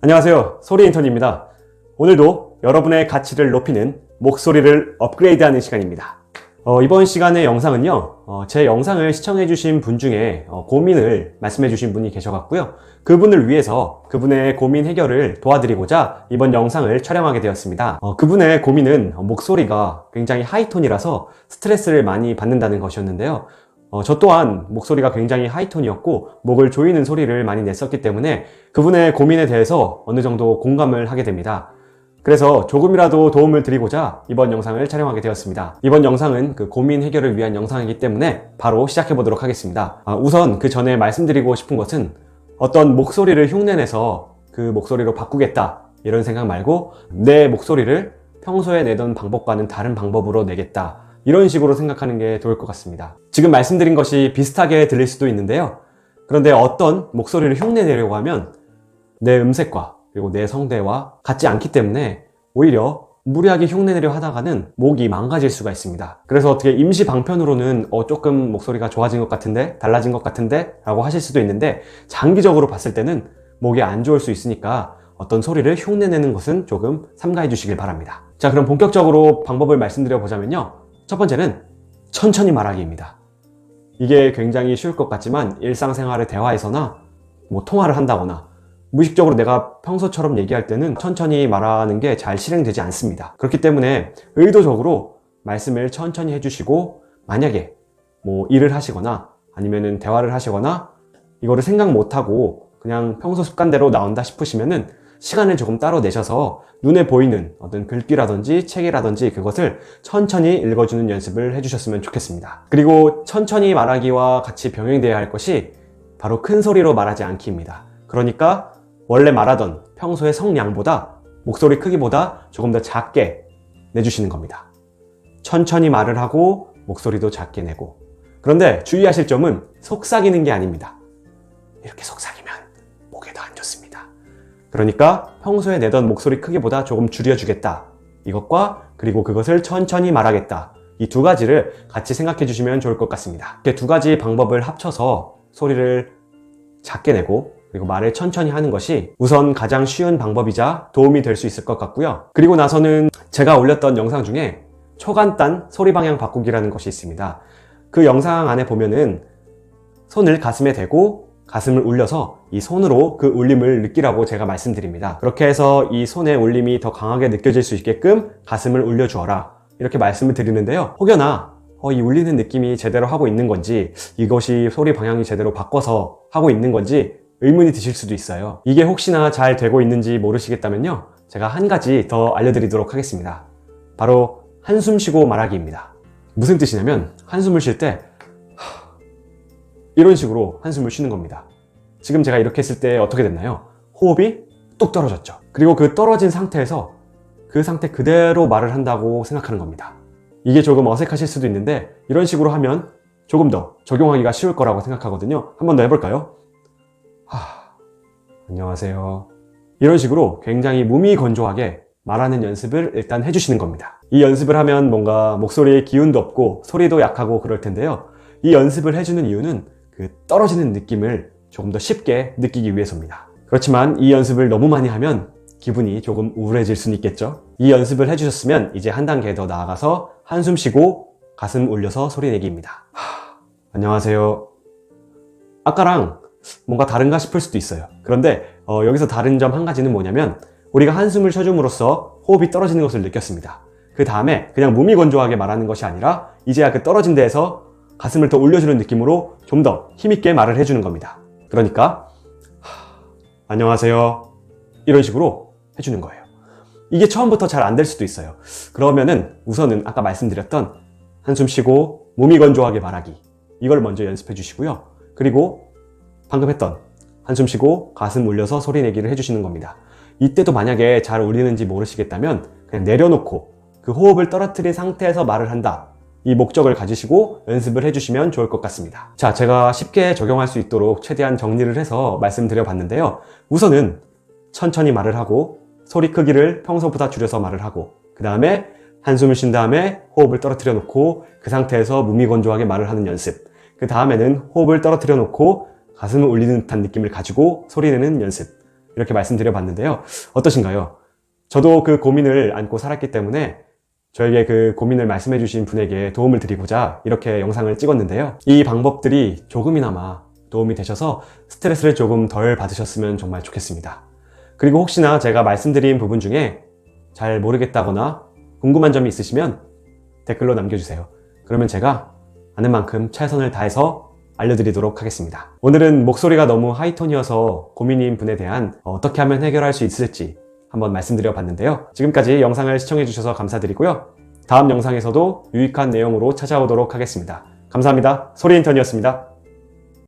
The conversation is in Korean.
안녕하세요. 소리인턴입니다. 오늘도 여러분의 가치를 높이는 목소리를 업그레이드하는 시간입니다. 이번 시간의 영상은요, 제 영상을 시청해주신 분 중에 고민을 말씀해주신 분이 계셔갖고요. 그분을 위해서 그분의 고민 해결을 도와드리고자 이번 영상을 촬영하게 되었습니다. 그분의 고민은 목소리가 굉장히 하이톤이라서 스트레스를 많이 받는다는 것이었는데요. 저 또한 목소리가 굉장히 하이톤이었고 목을 조이는 소리를 많이 냈었기 때문에 그분의 고민에 대해서 어느 정도 공감을 하게 됩니다. 그래서 조금이라도 도움을 드리고자 이번 영상을 촬영하게 되었습니다. 이번 영상은 그 고민 해결을 위한 영상이기 때문에 바로 시작해 보도록 하겠습니다. 우선 그 전에 말씀드리고 싶은 것은 어떤 목소리를 흉내내서 그 목소리로 바꾸겠다 이런 생각 말고 내 목소리를 평소에 내던 방법과는 다른 방법으로 내겠다 이런 식으로 생각하는 게 좋을 것 같습니다. 지금 말씀드린 것이 비슷하게 들릴 수도 있는데요. 그런데 어떤 목소리를 흉내내려고 하면 내 음색과 그리고 내 성대와 같지 않기 때문에 오히려 무리하게 흉내내려 하다가는 목이 망가질 수가 있습니다. 그래서 어떻게 임시 방편으로는 조금 목소리가 좋아진 것 같은데, 달라진 것 같은데 라고 하실 수도 있는데 장기적으로 봤을 때는 목이 안 좋을 수 있으니까 어떤 소리를 흉내내는 것은 조금 삼가해 주시길 바랍니다. 자, 그럼 본격적으로 방법을 말씀드려 보자면요. 첫 번째는 천천히 말하기입니다. 이게 굉장히 쉬울 것 같지만 일상생활의 대화에서나 통화를 한다거나 무의식적으로 내가 평소처럼 얘기할 때는 천천히 말하는 게 잘 실행되지 않습니다. 그렇기 때문에 의도적으로 말씀을 천천히 해주시고 만약에 일을 하시거나 아니면은 대화를 하시거나 이거를 생각 못하고 그냥 평소 습관대로 나온다 싶으시면은 시간을 조금 따로 내셔서 눈에 보이는 어떤 글귀라든지 책이라든지 그것을 천천히 읽어주는 연습을 해주셨으면 좋겠습니다. 그리고 천천히 말하기와 같이 병행되어야 할 것이 바로 큰 소리로 말하지 않기입니다. 그러니까 원래 말하던 평소의 성량보다 목소리 크기보다 조금 더 작게 내주시는 겁니다. 천천히 말을 하고 목소리도 작게 내고. 그런데 주의하실 점은 속삭이는 게 아닙니다. 이렇게 속삭이면 목에도 안 좋습니다. 그러니까 평소에 내던 목소리 크기보다 조금 줄여주겠다. 이것과 그리고 그것을 천천히 말하겠다. 이 두 가지를 같이 생각해 주시면 좋을 것 같습니다. 이렇게 두 가지 방법을 합쳐서 소리를 작게 내고 그리고 말을 천천히 하는 것이 우선 가장 쉬운 방법이자 도움이 될 수 있을 것 같고요. 그리고 나서는 제가 올렸던 영상 중에 초간단 소리 방향 바꾸기라는 것이 있습니다. 그 영상 안에 보면은 손을 가슴에 대고 가슴을 울려서 이 손으로 그 울림을 느끼라고 제가 말씀드립니다. 그렇게 해서 이 손의 울림이 더 강하게 느껴질 수 있게끔 가슴을 울려주어라 이렇게 말씀을 드리는데요. 혹여나 이 울리는 느낌이 제대로 하고 있는 건지 이것이 소리 방향이 제대로 바꿔서 하고 있는 건지 의문이 드실 수도 있어요. 이게 혹시나 잘 되고 있는지 모르시겠다면요. 제가 한 가지 더 알려드리도록 하겠습니다. 바로 한숨 쉬고 말하기입니다. 무슨 뜻이냐면 한숨을 쉴 때 이런 식으로 한숨을 쉬는 겁니다. 지금 제가 이렇게 했을 때 어떻게 됐나요? 호흡이 뚝 떨어졌죠. 그리고 그 떨어진 상태에서 그 상태 그대로 말을 한다고 생각하는 겁니다. 이게 조금 어색하실 수도 있는데 이런 식으로 하면 조금 더 적용하기가 쉬울 거라고 생각하거든요. 한 번 더 해볼까요? 안녕하세요. 이런 식으로 굉장히 무미건조하게 말하는 연습을 일단 해주시는 겁니다. 이 연습을 하면 뭔가 목소리에 기운도 없고 소리도 약하고 그럴 텐데요. 이 연습을 해주는 이유는 그 떨어지는 느낌을 조금 더 쉽게 느끼기 위해서입니다. 그렇지만 이 연습을 너무 많이 하면 기분이 조금 우울해질 수는 있겠죠. 이 연습을 해주셨으면 이제 한 단계 더 나아가서 한숨 쉬고 가슴 올려서 소리 내기입니다. 안녕하세요. 아까랑 뭔가 다른가 싶을 수도 있어요. 그런데 여기서 다른 점 한 가지는 뭐냐면 우리가 한숨을 쉬줌으로써 호흡이 떨어지는 것을 느꼈습니다. 그 다음에 그냥 무미건조하게 말하는 것이 아니라 이제야 그 떨어진 데에서 가슴을 더 올려주는 느낌으로 좀 더 힘있게 말을 해주는 겁니다. 그러니까 안녕하세요 이런 식으로 해주는 거예요. 이게 처음부터 잘 안 될 수도 있어요. 그러면은 우선은 아까 말씀드렸던 한숨 쉬고 무미건조하게 말하기 이걸 먼저 연습해 주시고요. 그리고 방금 했던 한숨 쉬고 가슴 올려서 소리 내기를 해주시는 겁니다. 이때도 만약에 잘 울리는지 모르시겠다면 그냥 내려놓고 그 호흡을 떨어뜨린 상태에서 말을 한다. 이 목적을 가지시고 연습을 해주시면 좋을 것 같습니다. 자, 제가 쉽게 적용할 수 있도록 최대한 정리를 해서 말씀드려 봤는데요. 우선은 천천히 말을 하고 소리 크기를 평소보다 줄여서 말을 하고 그 다음에 한숨을 쉰 다음에 호흡을 떨어뜨려 놓고 그 상태에서 무미건조하게 말을 하는 연습. 그 다음에는 호흡을 떨어뜨려 놓고 가슴을 울리는 듯한 느낌을 가지고 소리 내는 연습. 이렇게 말씀드려 봤는데요. 어떠신가요? 저도 그 고민을 안고 살았기 때문에 저에게 그 고민을 말씀해 주신 분에게 도움을 드리고자 이렇게 영상을 찍었는데요. 이 방법들이 조금이나마 도움이 되셔서 스트레스를 조금 덜 받으셨으면 정말 좋겠습니다. 그리고 혹시나 제가 말씀드린 부분 중에 잘 모르겠다거나 궁금한 점이 있으시면 댓글로 남겨주세요. 그러면 제가 아는 만큼 최선을 다해서 알려드리도록 하겠습니다. 오늘은 목소리가 너무 하이톤이어서 고민인 분에 대한 어떻게 하면 해결할 수 있을지 한번 말씀드려 봤는데요. 지금까지 영상을 시청해 주셔서 감사드리고요. 다음 영상에서도 유익한 내용으로 찾아오도록 하겠습니다. 감사합니다. 소리인턴이었습니다.